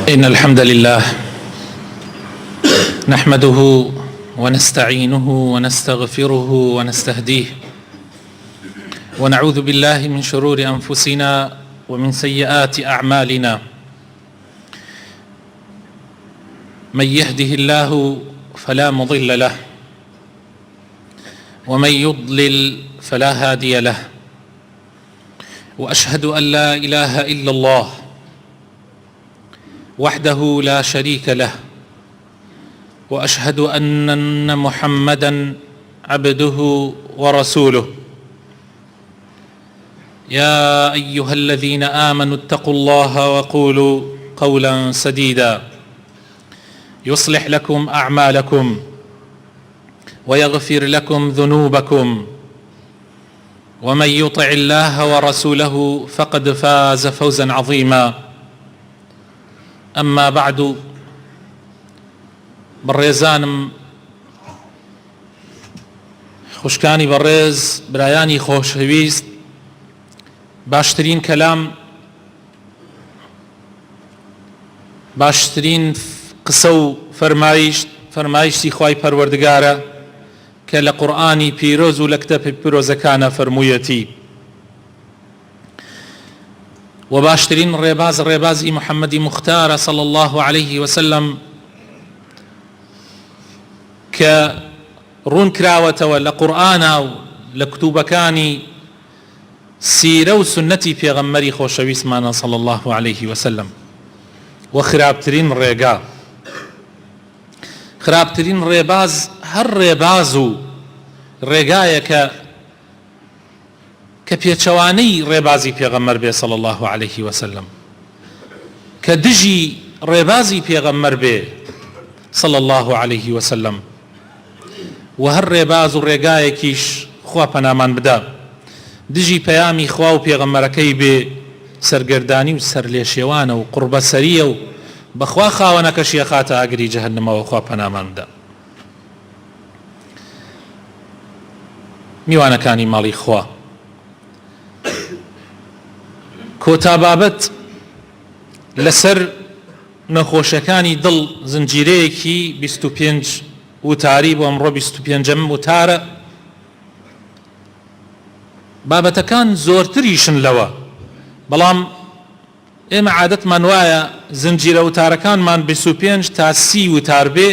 إن الحمد لله نحمده ونستعينه ونستغفره ونستهديه ونعوذ بالله من شرور أنفسنا ومن سيئات أعمالنا. من يهده الله فلا مضل له ومن يضلل فلا هادي له، وأشهد أن لا إله إلا الله وحده لا شريك له، وأشهد أن محمدًا عبده ورسوله. يا أيها الذين آمنوا اتقوا الله وقولوا قولا سديدا يصلح لكم أعمالكم ويغفر لكم ذنوبكم، ومن يطع الله ورسوله فقد فاز فوزا عظيما. أما بعد، بەڕێزانم خوشکانی بەڕێز، برایانی خۆشەویست، باشترین کەلام، باشترین قسە و فەرمایشتی خوای پەروەردگارە کە لە قورئانی پیرۆز و لە کتەبی پیرۆزەکانە فەرموویەتی، و باشترین ڕێبازی محەممەدی موختارە صلی الله عليه وسلم کە ڕوون کراوەتەوە لە قورئانە و لە کتوبەکانی سیرە و سنەتی پێغەمبەری خۆشەویستمانە صلی الله عليه وسلم. و خراپترین ڕێگا، خراپترین ڕێباز هەر ڕێباز و ڕێگایە کە پێچەوانەی ڕێبازی پێغەمبەر بێ صلی الله عليه وسلم، کە دژی ڕێبازی پێغەمبەر بێ صلی الله عليه وسلم. و هەر ڕێباز و ڕێگایەکیش خوا پەنامان بدە دژی پەیامی خوا و پێغەمبەرەکەی بێ سەرگەردانی و سەرلێشێوانە و قوربەسەریە و بەخوا خاوەنەکەشیە خاتە ئاگری جەهەنەمەوە، خوا پەنامان بدە. میوانەکانی ماڵی خوا، کۆتابابەت لەسەر نەخۆشەکانی دڵ زنجیرەیەکی 25 وتاری بۆ ئەمڕۆ 25ەم وتارە. بابەتەکان زۆرتریشن لەوە، بەڵام ئێمە عادەتمان وایە زنجیرە وتارەکانمان 25 تا 30 وتار بێ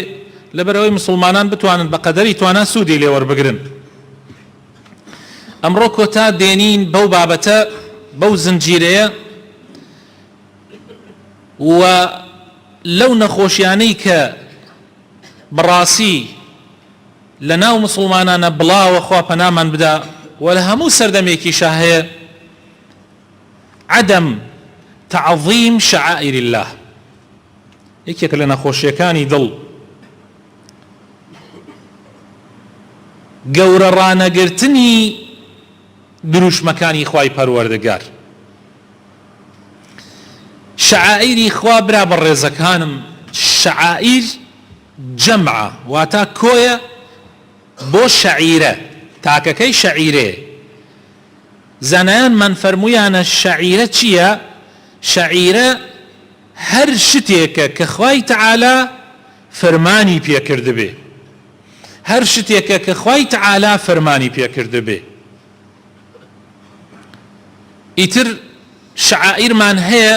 لەبەرەوەی مسلمانان بتوانن بە قەدەری توانە سوودی لێ وەربگرن. ئەمڕۆ کۆتا دێنین بەو بابەتە، بەو زنجیرەیە، و لەو نەخۆشیانەی کە بەڕاستی لە ناو مسلمانانە بڵاوە، خوا پەنامان بدە، و لە هەموو سەردەمێکیشا هەیە عەدەم تەعظیم شەعائیر الله. یەکێک لە نەخۆشیەکانی دڵ گەورە ڕانەگرتنی دروشمەکانی خوای پەروەردگار. شەعائیری خوا برا بەڕێزەکانم، شەعائیر جەمعە، واتە کۆیە بۆ شەعیرە، تاکەکەی شەعیرێ. زانایانمان فەرموویانە شەعیرە چییە؟ شەعیرە هەر شتێکە کە خوای تەعالا فەرمانی پێکردبێ، هەر شتێکە کە خوای تەعالا فەرمانی پێکردبێ. ئیتر شەعائیرمان هەیە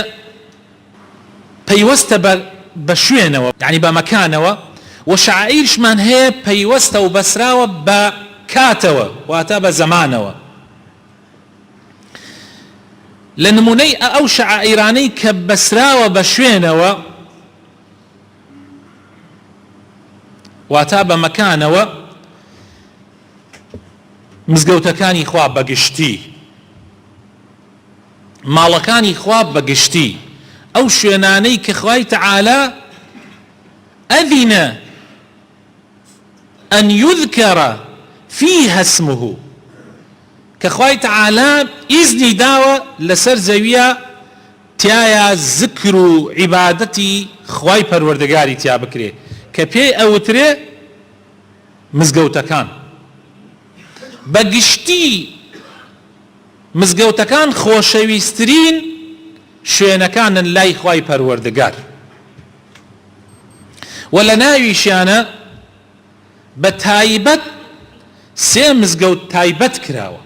پەیوەستە بە شوێنەوە، یعنی بە مەکانەوە، و شەعائیرشمان هەیە پەیوەستە و بەسراوە بە کاتەوە، واتە بە زەمانەوە. لە نمونەی ئەو شەعائیرانەی کە بەسراوە بە شوێنەوە، واتە بە مەکانەوە، مزگەوتەکانی خوا بەگشتی، ماڵەکانی خوا بەگشتی، ئەو شوێنانەی کە خوای تەعالا ئەذینە ئەن یوذکەرە فیها اسمه، کە خوای تەعالا ئیزنی داوە لەسەر زەویە تایە ذکر و عیبادەتی خوای پەروەردگاری تیا بکرێ، کە پێی ئەوترێ مزگەوتەکان. بەگشتی مزگەوتەکان خۆشەویستترین شوێنەکانن لای خوای پەروەردگار. و لە ناویشیانە بە تایبەت سێ مزگەوت تایبەت کراوە،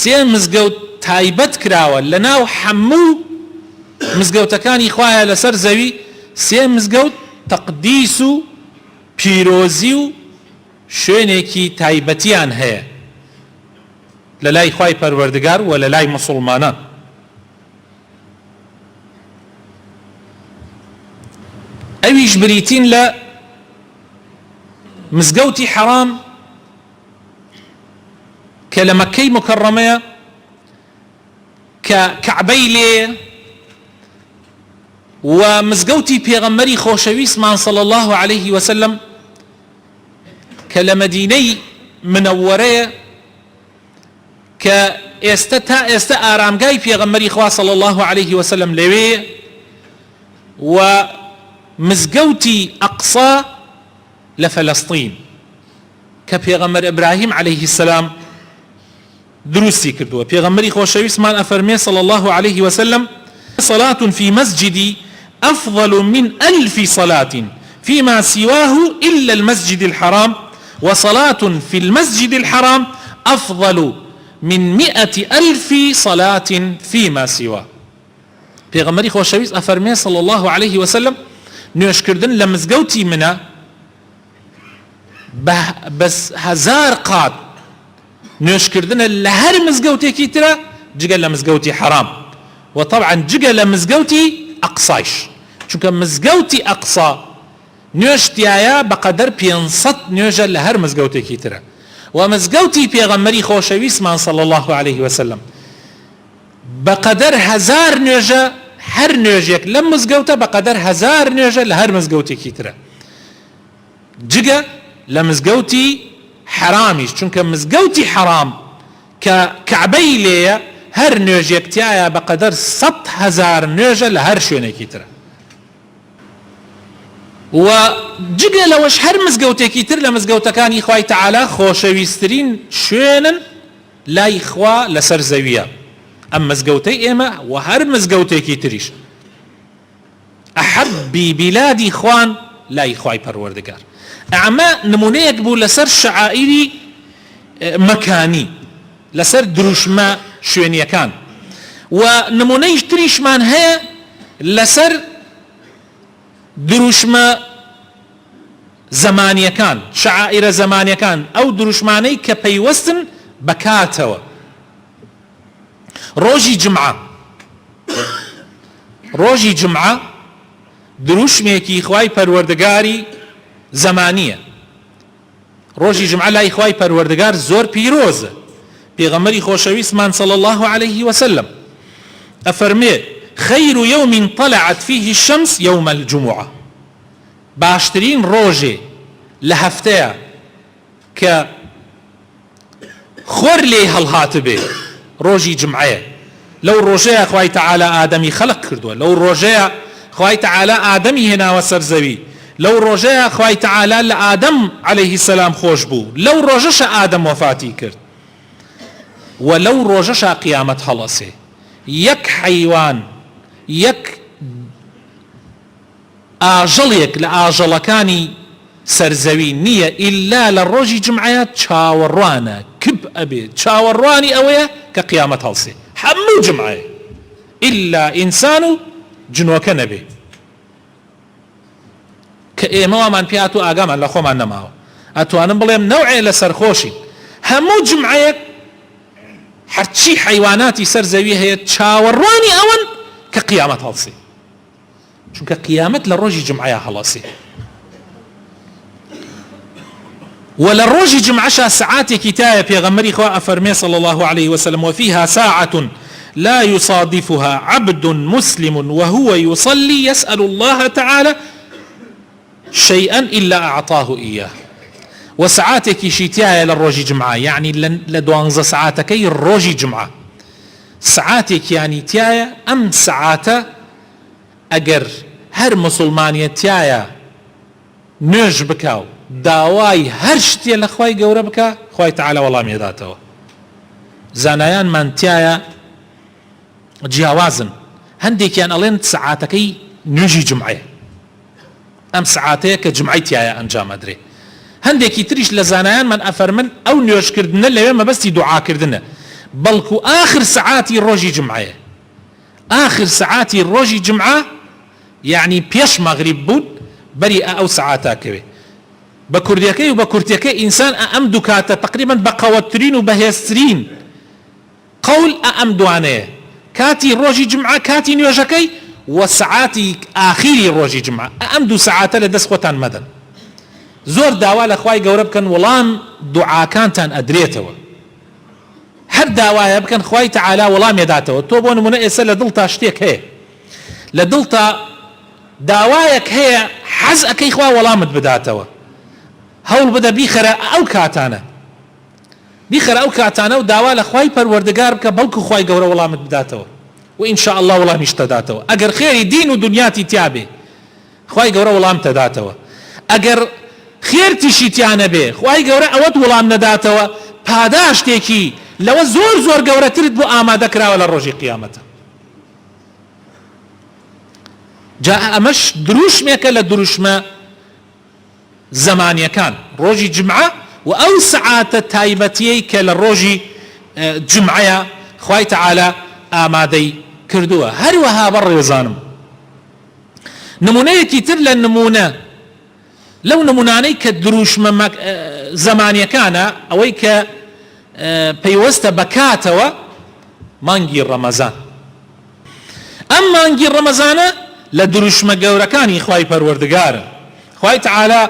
سێ مزگەوت تایبەت کراوە لە ناو هەموو مزگەوتەکانی خوایە لەسەر زەوی، سێ مزگەوت تەقدیس و پیرۆزی و شوێنێکی تایبەتیان هەیە لە لای خوای پەروەردگار و لە لای موسڵمانان. ئەویش بریتین لە مزگەوتی حەرام کە لە مەکەی مکەڕەمەیە کە کەعبەی لێیە و مزگەوتی پێغەمبەری خۆشەویستمان صلی الله عليه وسلم کە لە مەدینەی منەوەرەیە کە ئێستا تا ئێستا ئارامگای پێغەمبەری خوا صلی الله عليه وسلم لەوێیە و مزگەوتی ئەقسا لە فەلەستین کە پێغەمبەر ئیبراهیم عليه السلام دروستی کردووە. پێغەمبەری خۆشەویستمان ئەفەرمێ صلی الله عليه وسلم صلاة في مسجدي أفضل من 1000 صلاة فيما سواه إلا المسجد الحرام وصلاة في المسجد الحرام أفضل من 100,000 صلاة فيما سواه. پێغەمبەری خۆشەویست ئەفەرمێ صلی الله عليه وسلم نوێشکردن لە مزگەوتی منە بەس 1000 قات نوێشکردنە لە هەر مزگەوتێکی ترە جگە لە مزگەوتی حرام و طبعا جگە لە مزگەوتی ئەقسایش، چونکە مزگەوتی ئەقسا نوێشتیایە بەقەدەر 500 نوێژە لە هەر مزگەوتێکی ترە و مزگەوتی پێغەمبەری خۆشەویستمان صلی الله عليه وسلم بەقەدەر 1000 نوێژە، هەر نوێژێک لەم مزگەوتە بەقەدەر 1000 نوێژە لە هەر مزگەوتێکی ترە جگە لە مزگەوتی حرامیش، چونکە مزگەوتی حرام کە کەعبەی لێیە هەر نوێژێک تایە بەقەدەر 100,000 نوێژە لە هەر شوێنێکی ترە و جگە لەوەش هەر مزگەوتێکی تر لە مزگەوتەکانی خوای تەعالا خۆشەویستترین شوێنن لای خوا لەسەر زەویە. ئەم مزگەوتەی ئێمە و هەر مزگەوتێکی تریش ئەحەبی بیلادی خوان لای خوای پەروەردگار. ئەمە نمونەیەک بوو لەسەر شعائری مەکانی، لەسەر دروشمە شوێنیەکان و نمونەی تریشمان هەیە لەسەر دروشمە زەمانیەکان، شعائرە زەمانیەکان، ئەو دروشمانەی کە پەیوەستن بەکاتەوە. ڕۆژی جمعە، ڕۆژی جمعە دروشمێکی خوای پەروەردگاری زەمانیە. ڕۆژی جمعە لای خوای پەروەردگار زۆر پیرۆزە. پێغەمبەری خۆشەویستمان صلی الله عليه وسلم ئەفەرمێ خەیر یوم طلعت فيه الشمس یوم الجمعة، باشترین ڕۆژێ لە هەفتەیە کە خۆر لێ هەڵهات بێ ڕۆژی جمعەیە. لەو ڕۆژەیە خوای تەعالا ئادەمی خەلق کردووە، لەو ڕۆژەیە خوای تەعالا ئادەمی هێناوە سەر زەوی، لەو ڕۆژەیە خوای تەعالا لە ئادەم عەلەیه السەلام خۆش بوو، لەو ڕۆژەشە ئادەم وەفاتی کرد و لەو ڕۆژەشە قیامەت هەڵەسێ. یەک حەیوان، یەک ئاژەڵێک لە ئاژەڵەکانی سەرزەوی نییە ئیلا لە ڕۆژی جمعەیە چاوەڕوانە، کب ئەبێت چاوەڕوانی ئەوەیە کە قیامەت هەڵسێ. هەموو جمعەیە ئیلا ئینسان و جنۆکە نەبێ کە ئێمەوامان پێات و ئاگامان لە خۆمان نەماوە. ئەتوانم بڵێم نەوعێ لە سەرخۆشی هەموو جمعەیەک هەرچی حەیواناتی سەر زەوی هەیە چاوەڕوانی ئەوەن کە قیامەت هەڵسێ، چونکە قیامەت لە ڕۆژی جمعەیە هەڵەسێ. و لە ڕۆژی جمعەشە سەعاتێکی تایە پێغەمبەری خوا ئەفەرمێ صلی الله عليه وسلم وفيها ساعة لا يصادفها عبد مسلم وهو يصلي يسأل الله تعالى شيئا إلا أعطاه إياه. وساعاتێکی شیتایە لە ڕۆژی جمعە، یعنی لە 12 ساعاتەکەی ڕۆژی جمعە ساعاتێکیانی تایە. ئەم ساعاتە ئەگەر هەر مسلمانیەتایە نوێژ بکاو داوای هەر شتێ لە خوای گەورە بکە، خوای تەعالا وەڵامی دێداتەوە. زانایانمان تایە جیاوازن، هەندێکیان ئەڵێن ساعاتەکەی نوێژی جمعەیە، ئەم سعاتەیە کە جمعی تایە ئەنجام ئەدرێ. هەندێکی تریش لە زانایانمان ئەفەرمن ئەو نوێژکردنە لەوێ مەبەستی دوعاکردنە، بەڵکو ئاخر سعاتی ڕۆژی جمعەیە. ئاخر سعاتی ڕۆژی جمعە یعنی پێش مەغریب بوون بەری ئەو سعاتە کەوێ. بە کوردیەکەی و بە کورتیەکەی ئینسان ئەم دوو کاتە تقریبا بە قەوەترین و بەهێزترین قەول ئەم دوانەیە، کاتی ڕۆژی جمعە کاتی نوێژەکەی و سعاتی ئاخیری ڕۆژی جمعە. ئەم دوو سعاتە لە دەست خۆتان مەدەن. زۆر داوا لە خوای گەورە بکەن وەڵام دوعاکانتان ئەدرێتەوە. هەر داوایە بکەن خوای تەعالا وەڵام ێداتەوە. تۆ بۆ نمونە ئێستا لە دڵتا شتێک هەیە، لە دڵتا داوایەک هەیە حەز ئەەکەی خوا وەڵامت بداتەوە، هەوڵ بدە بیخەرە ئەو کاتانە، بیخەرە ئەو کاتانە و داوا لە خوای پەروەردگار بکە بەڵکو خوای گەورە وەڵامت بداتەوە و ئینشاء الله وەڵامیش تەداتەوە. ئەگەر خێری دین و دنیاتی تیابێ خوای گەورە وەڵام تەداتەوە، ئەگەر خێرتیشی تیانە بێ خوای گەورە ئەوەت وەڵام نەداتەوە پاداشتێکی لەوە زۆر زۆر گەورەترت بۆ ئامادە کراوە لە ڕۆژی قیامەتە. جا ئەمەش دروشمێکە لە دروشمە زەمانیەکان ڕۆژی جمعە و ئەو سعاتە تایبەتیەی کە لە ڕۆژی جمعەیە خوای تەعالا ئامادەی کردووە. هەروەها بەڕێزانم نمونەیەکی تر لە نمونە لەو نمونانەی کە دروشمە زەمانیەکانە ئەوەی کە پەیوەستە بەکاتەوە مانگی ڕەمەزان. ئەم مانگی ڕەمەزانە لە دروشمە گەورەکانی خوای پەروەردگارە. خوای تەعالا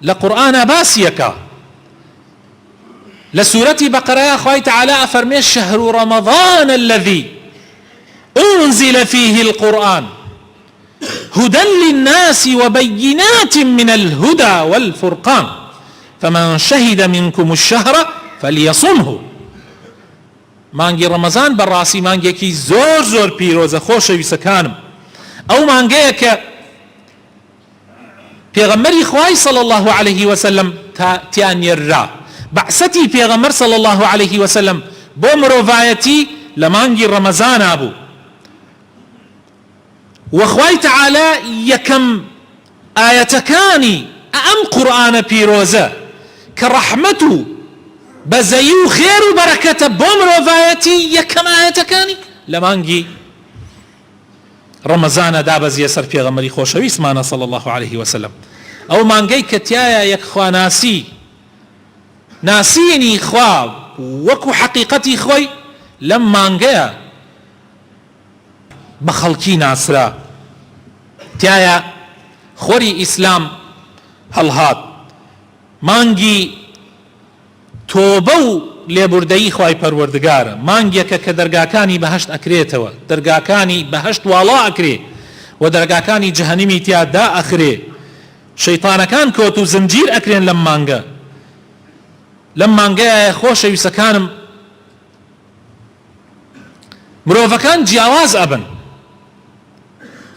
لە قورئانە باسیەکە لە سورەتی بەقەرەیە خوای تەعالا ئەفەرمێ شەهر ڕەمەضان الذي أنزل فيه القرآن هدى للناس وبينات من الهدى والفرقان فمن شهد منكم الشهر فليصمه. مانگی ڕەمەزان بەڕاستی مانگێکی زۆر زۆر پیرۆزە خۆشەویستەکانم. ئەو مانگەیە کە پێغەمبەری خوای صلی الله عليه وسلم تیان نێررا. بەعسەتی پێغەمبەر صلی الله عليه وسلم بۆ مرۆڤایەتی لە مانگی ڕەمەزانا بوو و خوای تەعالا یەکەم ئایەتەکانی ئەم قورئانە پیرۆزە کە ڕەحمەت و بەزەیی و خێر و بەرەکەتە بۆ مرۆڤایەتی یەکەم ئایەتەکانی لە مانگی ڕەمەزانە دابەزیە سەر پێغەمبەری خۆشەویستمانە صلی الله عليه وسلم. ئەو مانگەی کە تایە یەکخواناسی ناسینی خوا وەکو حەقیقەتی خۆی لەم مانگەیە بە خەڵکی ناسرا، تایە خۆری ئیسلام هەڵهات، مانگی تۆبە و لێبوردەیی خوای پەروەردگارە، مانگێکە کە دەرگاکانی بەهەشت ئەکرێتەوە، دەرگاکانی بەهەشت واڵا ئەکرێ و دەرگاکانی جەهەنەمی تیادا ئەخرێ، شەیطانەکان کۆت و زنجیر ئەکرێن لەم مانگە. لەم مانگەیە خۆشەویستەکانم مرۆڤەکان جیاواز ئەبن،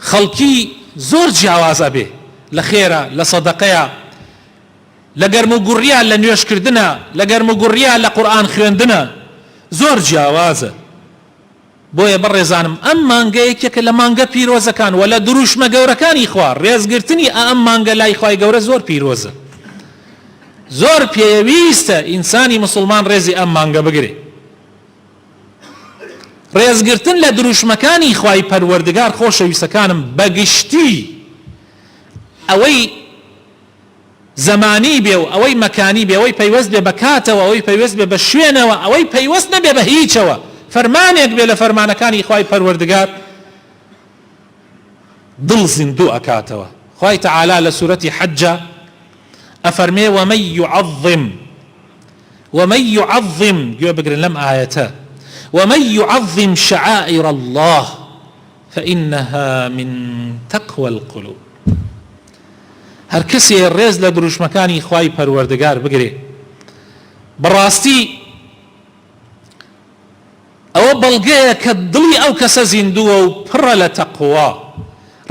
خەڵکی زۆر جیاواز ئەبێ لە خێرە، لە سەدەقەیە، لە گەرم و گوڕیا لە نوێشکردنە، لە گەرم و گوڕیا لە قورئان خوێندنە زۆر جیاوازە. بۆیە بەڕێزانم ئەم مانگەیەکێکە لە مانگە پیرۆزەکان و لە دروشمە گەورەکانی خوا ڕێزگرتنی ئەم مانگە لای خوای گەورە زۆر پیرۆزە. زۆر پێویستە ئینسانی مسلمان ڕێزی ئەم مانگە بگرێ. ڕێزگرتن لە دروشمەکانی خوای پەروەردگار خۆشەویستەکانم بەگشتی ئەوەی زەمانی بێ و ئەوەی مەکانی بێ، ئەوەی پەیوەست بێ بە کاتەوە، ئەوەی پەیوەست بێ بە شوێنەوە، ئەوەی پەیوەست نەبێ بە هیچەوە، فەرمانێک بێ لە فەرمانەکانی خوای پەروەردگار دڵ زیندوو ئەکاتەوە. خوای تەعالا لە سورەتی حەجە ئەفەرمێ ومن يعظم گوێ بگرن لەم ئایەتە ومن يعظم شعائر الله فإنها من تقوى القلوب. هەر کەسێ ڕێز لە دروشمەکانی خوای پەروەردگار بگرێ بەڕاستی ئەوە بەڵگەیە کە دڵی ئەو کەسە زیندووە و پڕە لە تەقوا.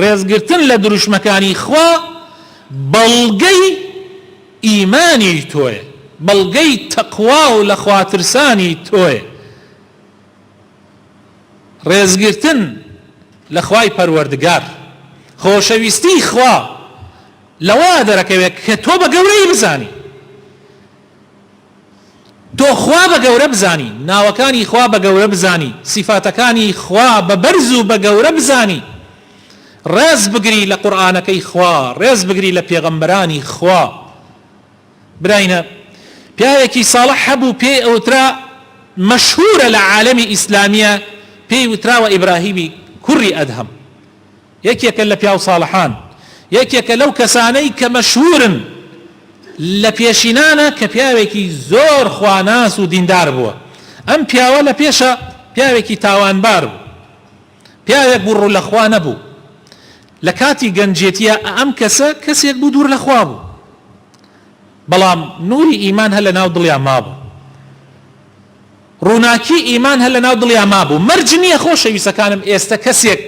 ڕێزگرتن لە دروشمەکانی خوا بەڵگەی ئیمانی تۆیە، بەڵگەی تەقوا و لە خواترسانی تۆیە. ڕێزگرتن لە خوای پەروەردگار، خۆشەویستی خوا لەوە دەرەکەوێت کە تۆ بە گەورەی بزانی، تۆ خوا بە گەورە بزانی، ناوەکانی خوا بە گەورە بزانی، سیفاتەکانی خوا بە بەرز و بە گەورە بزانی، ڕێز بگری لە قورئانەکەی خوا، ڕێز بگری لە پێغەمبەرانی خوا. براینە پیاوێکی ساڵح هەبوو پێی ئەوترا مەشهورە لە عالەمی ئیسلامیە، پێی وتراوە ئیبراهیمی کوڕی ئەدهەم، یەکێکە لە پیاو ساڵحان، یەکێکە لەو کەسانەی کە مەشهورن لە پێشینانە کە پیاوێکی زۆر خواناس و دیندار بووە. ئەم پیاوە لە پێشە پیاوێکی تاوانبار بوو، پیاوێک بوو ڕوو لە خوا نەبوو. لە کاتی گەنجێتیە ئەم کەسە کەسێک بوو دوور لە خوا بوو، بەڵام نوری ئیمان هەر لە ناو دڵیان مابوو، ڕووناکی ئیمان هەر لە ناو دڵیان مابوو. مەرج نییە خۆشەویستەکانم ئێستا کەسێک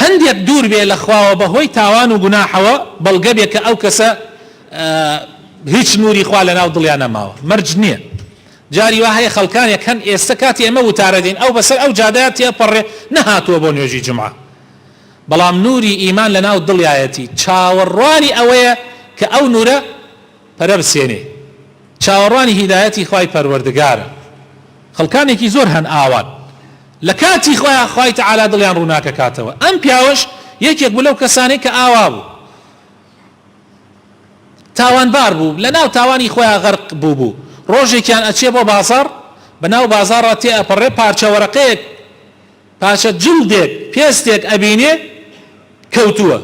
هەندێک دوور بێ لە خواوە بەهۆی تاوان و گوناحەوە، بەڵگە بێ کە ئەو کەسە هیچ نوری خوا لە ناو دڵیان نەماوە. مەرج نییە. جاری وا هەیە خەڵکانێک هەن ئێستا کاتی ئێمە وتارە دێن ئەو بەسەر ئەو جادەیە تێپەڕێ نەهاتووە بۆ نوێژی جومعە، بەڵام نوری ئیمان لە ناو دڵیایەتی چاوەڕوانی ئەوەیە کە ئەو نورە پەرە بسێنێ، چاوەڕوانی هیدایەتی خوای پەروەردگارە. خەڵکانێکی زۆر هەن ئاوان لە کاتی خوای تەعالا دڵیان ڕووناکە کاتەوە. ئەم پیاوەش یەکێک بوو لەو کەسانەی کە ئاوا بوو، تاوانبار بوو، لە ناو تاوانی خۆیان غەرق بوو. ڕۆژێکیان ئەچێ بۆ بازاڕ، بەناو بازاڕە تێ ئەپەڕێ پارچە وەرەقەیەک، پاشە جلدێک پێستێک ئەبینێ کەوتووە،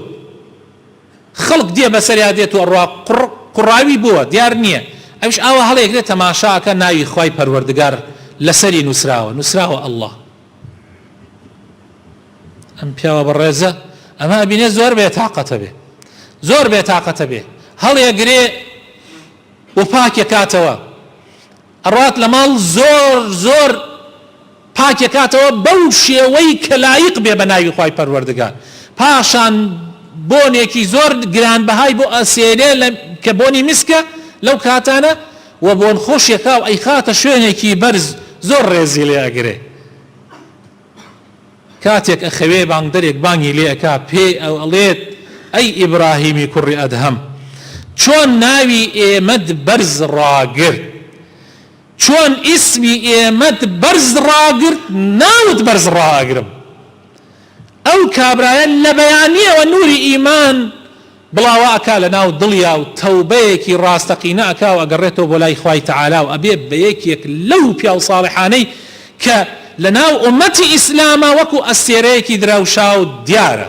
خەڵک دێ بەسەریا دێت و ئەڕوا قوڕاوی بووە دیار نییە. ئەوش ئاوە هەڵەیەکرێت تەماشاکە ناوی خوای پەروەردگار لەسەری نووسراوە ئەڵڵا. ئەم پیاوە بەڕێزە ئەمە ئەبینێ زۆر بێتاقەتە بێ، زۆر بێتاقەتە بێ، هەڵێگرێ و پاکێکاتەوە، ئەڕات لە ماڵ زۆر پاکێکاتەوە بەو شێوەی کە لایق بێ بە ناوی خوای پەروەردگار. پاشان بۆنێکی زۆر گرانبەهای بۆ ئەسێنێ کە بۆنی میسکە لەو کاتانە، و بۆن خۆشیەکە و ئەیخاتە شوێنێکی بەرز زۆر ڕێزی لێ ئەگرێ. کاتێک ئەخەوێ بانگدەرێک بانگی لێ ئەکا، پێ ئەو ئەڵێت ئەی ئیبراهیمی کوڕی ئەدهەم، چۆن ناوی ئێمەت بەرز ڕاگرت، چۆن ئیسمی ئێمەت بەرز ڕاگرت، ناوت بەرز ڕاگرم. ئەو کابرایە لە بەیانیەوە نوری ئیمان بڵاوە ئەکا لە ناو دڵیا و تەوبەیەکی ڕاستەقینە ئەکا و ئەگەڕێتەوە بۆ لای خوای تەعالا و ئەبێ بە یەکێک لەو پیاو ساڵحانەی کە لە ناو ئومەتی ئیسلامە وەکو ئەستێرەیەکی دراوشا و دیارە.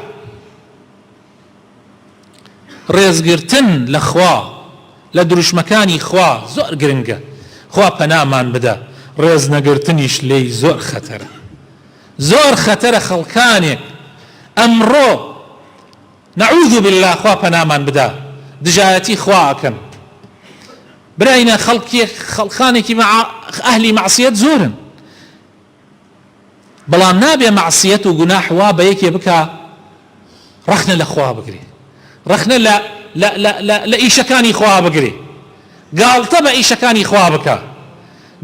ڕێزگرتن لە خوا، لە دروشمەکانی خوا زۆر گرنگە، خوا پەنامان بدە. ڕێز نەگرتنیش لێی زۆر خەتەرە، زۆر خەتەرە. خەڵکانێک ئەمڕۆ نەعوذ بالله خوا پەنامان بدە دژایەتی خوا ئەکەن. براینە خەڵکانێکی ئەهلی مەعسیەت زۆرن، بەڵام نابێ مەعسیەت و گوناح وا بە یەکێ بکە ڕەخنە لە خوا بگرێ، ڕەخنە لە ئیشەکانی خوا بگرێ، گاڵتە بە ئیشەکانی خوا بکە،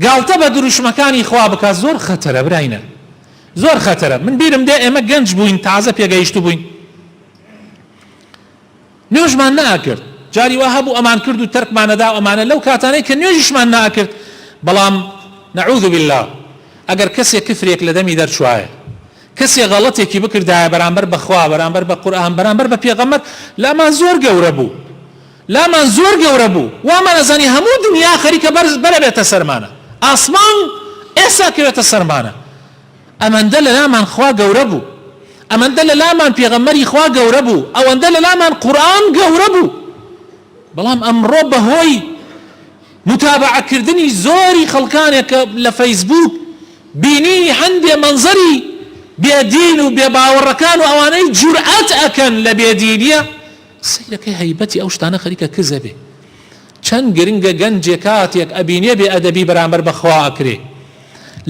گاڵتە بە دروشمەکانی خوا بکە. زۆر خەتەرە براینە، زۆر خەتەرە. من بیرم دێ ئێمە گەنج بووین، تازە پێگەیشتو بووین، نوێژمان ناکرد، جاری وا هەبوو ئەمان کرد و تەرکمانەدا و ئەمانە لەو کاتانەی کە نوێژیشمان ناکرد. بەڵام نەعوذ بالله ئەگەر کەسێک کفرێک لە دەمی دەرچوایە، کەسێک غەڵەتێکی بکردایە بەرامبەر بەخوا، بەرامبەر بە قورئان، بەرامبەر بە پێغەمبەر، لامان زۆر گەورە بوو، لامان زۆر گەورە بوو. وامان ئەزانی هەموو دنیا خەریکە بەرە بێتە سەرمانە، ئاسمان ئێستا کەوێتە سەرمانە. ئەمەندە لە لامان خوا گەورە بوو، ئەمەندە لە لامان پێغەمبەری خوا گەورە بوو، ئەوەندە لە لامان قورئان گەورە بوو. بەڵام ئەمڕۆ بەهۆی متابعەکردنی زۆری خەڵکانێکە لە فەیسبوک بینی هەندێ منزەری بێدین و بێباوەڕەکان و ئەوانەی جورئەت ئەکەن لە بێدینیە، سەیرەکەی هەیبەتی ئەو شتانە خەریکە کزە بێ. چەند گرنگە گەنجێک کاتێک ئەبینێ بێ ئەدەبی بەرامبەر بەخوا ئەکرێ،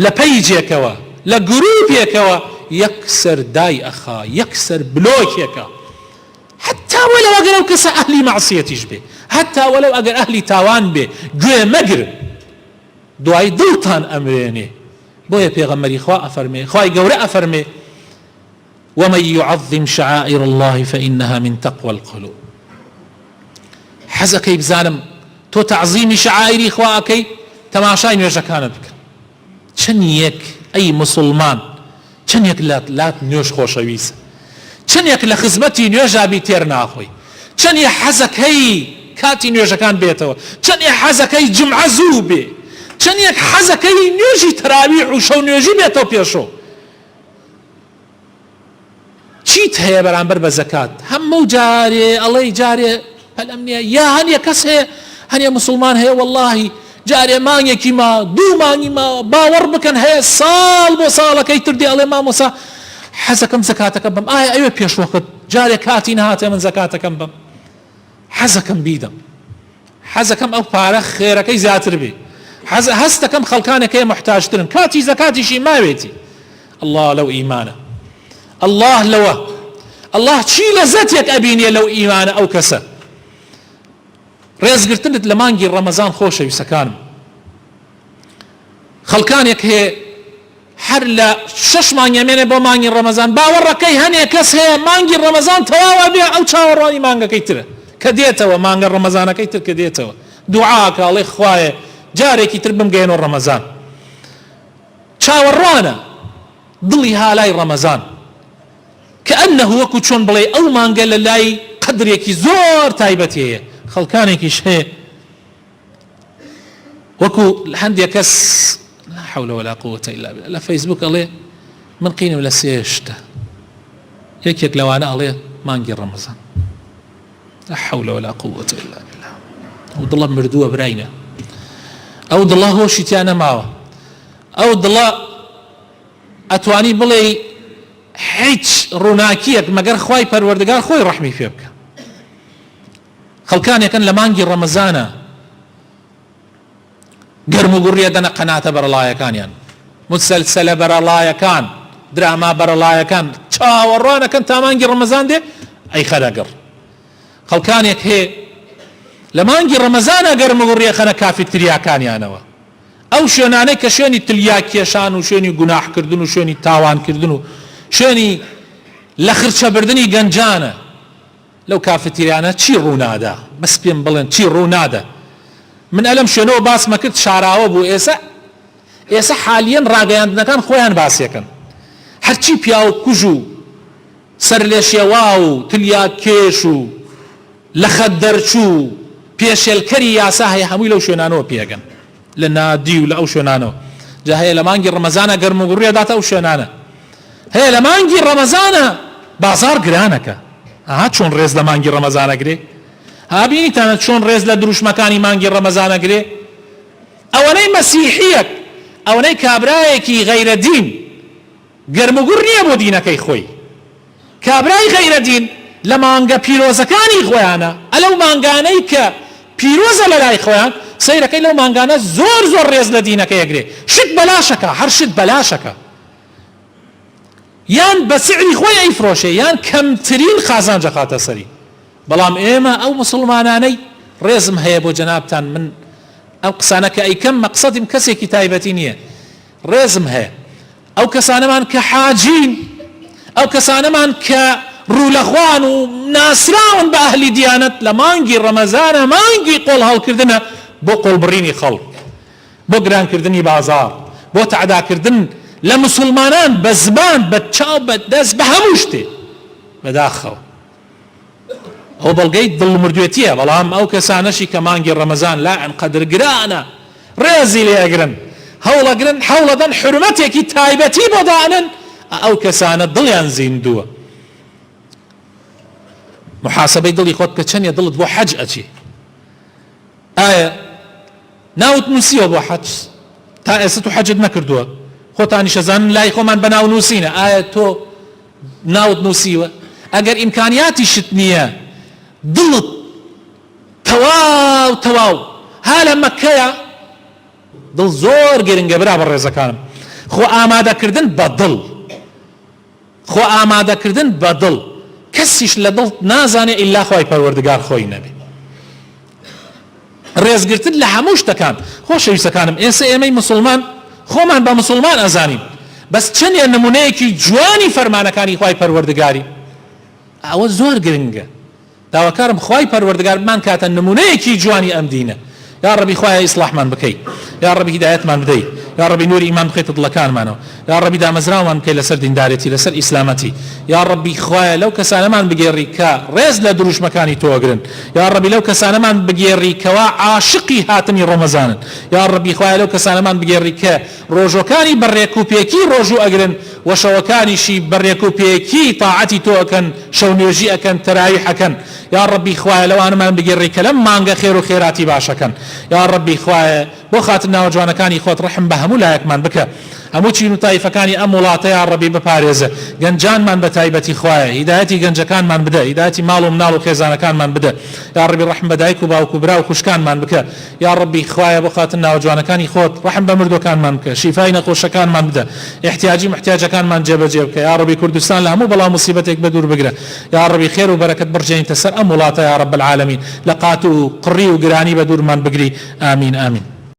لە پەیجێکەوە لە گروپێکەوە یەکسەر دای ئەخا، یەکسەر بلۆکێکە، حتا وەلەو ئەگەر ئەو کەسە ئەهلی مەعسیەتیش بێ، حتا وەلەو ئەگەر ئەهلی تاوان بێ، گوێ مەگرن، دوای دڵتان ئەمرێنێ. بۆیە پێغەمبەری خوا ئەفەرمێ، خوای گەورە ئەفەرمێ ومن يعظم شعائر الله فإنها من تقوى القلوب. حەزەکەی بزانم تۆ تعظیمی شعائری خواکەی تەماشای نوێژەکانت بکە. چەند یەک ئەی مسلمان چەند یەک لات نوێژ خۆشەویستە، چەند یەک لە خزمەتی نوێژابی تێر ناخۆی، چەند یەک حەزەکەی کاتی نوێژەکان بێتەوە، چەند یەک حەزەکەی جمعە زوو بێ، چەند یەک حەزەکەی نوێژی تەراویح و شەو نوێژی بێتەوە پێشەوە. چیت هەیە بەرامبەر بە زەکات؟ هەموو جارێ ئەڵێی جارێ پەلەم نییە، یا هەنیە کەس هەیە هەنیە مسلمان هەیە وەڵڵاهی جارێ مانگێکی ما دوو مانگی ما باوەڕ بکەن هەیە ساڵ بۆ ساڵەکەی تردی ئەڵێ مامۆسا حەزەکەم زەکاتەکەم بم. ئایا ئەوێ پێشوەقت جارێ کاتی نهاتێ من زەکاتەکەم بم؟ حەزەکەم بیدەم، حەزەکەم ئەو پارە خێرەکەی زیاتر بێ، هەستەکەم خەڵکانێک هەیە محتاجترن، کاتی زەکاتیشی ماوێتی. الله لەو ئیمانە، الله لەوە، الله چی لەزەتێک ئەبینێ لەو ئیمانە ئەو کەسە. ڕێزگرتنت لە مانگی ڕەمەزان خۆشەویستەکانم، خەڵکانێک هەیە هەر لە 6 مانگی ئەمێنێ بۆ مانگی ڕەمەزان، باوەڕەکەی هەنێک کەس هەیە مانگی ڕەمەزان تەواوە بێ ئەو چاوەڕوانی مانگەکەی ترە کە دێتەوە، مانگە ڕەمەزانەکەی تر کە دێتەوە دوعاکە ئەڵێ خوایە جارێکی تر بمگەێنەوە ڕەمەزان. چاوەڕوانە دڵی هالای ڕەمەزان کەئەنەه وەکو چۆن بڵێ ئەو مانگە لە لای قەدرێکی زۆر تایبەتی هەیە. خەڵکانێکیش هەیە وەکو هەندێک کەس لا حول ولا قوة إلا بالله لە فەیسبوک ئەڵێ من قینم لە سێشتە، یەکێک لەوانە ئەڵێ مانگی ڕەمەزان. لا حول ولا قوة إلا بالله. ئەو دڵە مردووە براینە، ئەو دڵە هۆشی تیان نەماوە، ئەو دڵە ئەتوانی بڵێ هیچ ڕووناکیەک مەگەر خوای پەروەردگار خۆی ڕەحمی پێ بکە. خەڵکانێکن لە مانگی ڕەمەزانە گەرم و گوڕیە دەنە قەناتە بەرەڵایەکانیان، مسەلسەلە بەرەڵایەکان، دراما بەرەڵایەکان چاوەڕوانەکەن تا مانگی ڕەمەزان دێ ئەی خەرەگەڕ. خەڵکانێک هەیە لە مانگی ڕەمەزانە گەرم و گوڕیە خەنە کافی تریاکانیانەوە، ئەو شوێنانەی کە شوێنی تلیا کێشان و شوێنی گوناحکردن و شوێنی تاوانکردن و شوێنی لە خرچەبردنی گەنجانە، لەو کافەتیریانە چی ڕوونادا؟ بەس پێم بڵێن چی ڕوونادا؟ من ئەلەم شوێنەوە باسمە کرد شاراوە بوو، ئێستا حالیەن ڕاگەیاندنەکان خۆیان باسیەکەن، هەرچی پیا و کوژ و سەر لێ شێوا و تلیا کێش و لە خەت دەرچوو پێشێلکەری یاسا هەیە هەمووی لەو شوێنانەوە پێگەن، لە نادی و لە ئەو شوێنانەوە. جا هەیە لە مانگی ڕەمەزانە گەرم و گوڕیەداتە ئەو شوێنانە، هەیە لە مانگی ڕەمەزانە بازار گرانەکە. ئاها چۆن ڕێز لە مانگی ڕەمەزانەگرێ، ها بینیتانە چۆن ڕێز لە دروشمەکانی مانگی ڕەمەزانەگرێ. ئەوەنەی مەسیحیەک، ئەوەنەی کابرایەکی غەیرە دین گەرم و گوڕ نییە بۆ دینەکەی خۆی، کابرای غەیرە دین لە مانگە پیرۆزەکانی خۆیانە، ئەلەو مانگانەی کە پیرۆزە لە لای خۆیان سەیرەکەی لەو مانگانە زۆر زۆر ڕێز لە دینەکەی ئەگرێ. شت بەلاشەکە، هەر شت بەلاشەکە، یان بە سعری خۆی ئەیفرۆشێ یان کەمترین خازانجە خاتە سەری. بەڵام ئێمە ئەو مسلمانانەی ڕێزم هەیە بۆ جەنابتان، من ئەو قسانە کە ئەیکەم مەقسەدم کەسێکی تایبەتی نییە، ڕێزم هەیە ئەو کەسانەمان کە حاجین، ئەو کەسانەمان کە ڕوولەخوان و ناسراون بە ئەهلی دیانەت لە مانگی ڕەمەزانە مانگی قۆڵ هەڵکردنە بۆ قۆڵبڕینی خەڵک، بۆ گرانکردنی بازار، بۆ تەعداکردن لە مسلمانان بە زمان، بە چاو، بە دەست، بە هەموو شتێ بەداخەوە. ئەو بەڵگەی دڵمردوێتیە. بەڵام ئەو کەسانەشی کە مانگی ڕەمەزان لا ئەنقەدر گرانە ڕێزی لێگرن، هەوڵەگرن، هەوڵەدەن حرمەتێکی تایبەتی بۆ دانن، ئەو کەسانە دڵیان زیندووە. محاسبەی دڵی خۆت کە چەندە دڵت بۆ حەج ئەچێ، ئایا ناوت نووسیوە بۆ حەج تا ئێستا تو حەجت نەکردووە، خۆتانیش ئەزانن لای خۆمان بە ناو نووسینە، ئایا تۆ ناوت نووسیوە؟ ئەگەر ئیمکانیاتی شت نییە، دڵت تەواو ها لە مەکەیە، دڵ زۆر گرنگە برا بە ڕێزەکانم، خۆ ئامادەکردن بە دڵ، خۆ ئامادەکردن بە دڵ، کەسیش لە دڵ نازانێ ئیلا خوای پەروەردگار خۆی نەبێ. ڕێزگرتن لە هەموو شتەکان. خۆشەویستەکانم، ئێستا ئێمەی مسلمان خۆمان بە مسلمان ئەزانین، بەس چەندێ نمونەیەکی جوانی فەرمانەکانی خوای پەروەردگاری ئەوە زۆر گرنگە. داواکارم خوای پەروەردگار بمان کاتە نمونەیەکی جوانی ئەم دینە. یا ڕەبی خوایە ئیسلاحمان بکەی، یا ڕەبی هیدایەتمان بدەی، یا ڕەبی نوری ئیمان بخەیتە دڵەکانمانەوە، یا ڕەبی دامەزراومان بکەی لەسەر دیندارێتی لەسەر ئیسلامەتی، یا ڕەبی خوایە لەو کەسانەمان بگێڕی کە ڕێز لە دروشمەکانی تۆگرن، یا ڕەبی لەو کەسانەمان بگێڕی کەوا عاشقی هاتنی ڕۆمەزانن، یا ڕەبی خوایە لەو کەسانەمان بگێڕی کە ڕۆژەکانی بەڕێکوپێکی ڕۆژوو ئەگرن و شەوەکانیشی بەڕێکوپێکی تاعەتی تۆ ئەکەن، شەو نوێژی ئەکەن، تەراویح ئەکەن. یا ڕەبی خوایە لەوانمان بگێڕی کە لەم مانگە خێر و خێراتی باشەکەن. یا ڕەبی خوایە بۆ خاتر ناوە جوانەکانی خۆت ڕەحم بە هەموو لایەکمان بکە، هەموو چین و تایفەکانی ئەم وڵاتە یا ڕەبی بپارێزە، گەنجانمان بە تایبەتی خوایە هیدایەتی گەنجەکانمان بدە، هیدایەتی ماڵ و مناڵ و خێزانەکانمان بدە. یا ڕەبی ڕەحم بە دایک و باوک و برا و خوشکانمان بکە. یا ڕەبی خوایە بۆ خاتر ناوە جوانەکانی خۆت ڕەحم بە مردوەکانمان بکە، شیفای نەخۆشەکانمان بدە، احتیاجی محتیاجەکانمان جێبەجێ بکە. یا ڕەبی کوردستان لە هەموو بەڵاو مصیبەتێک بە دوور بگرە. یا ڕەبی خێر و بەرەکەت بڕجێنیتە سەر ئەم وڵاتە یا رب العالمین، لە قات و قڕی و گرانی بە دوورمان بگری. ئامین ئامین.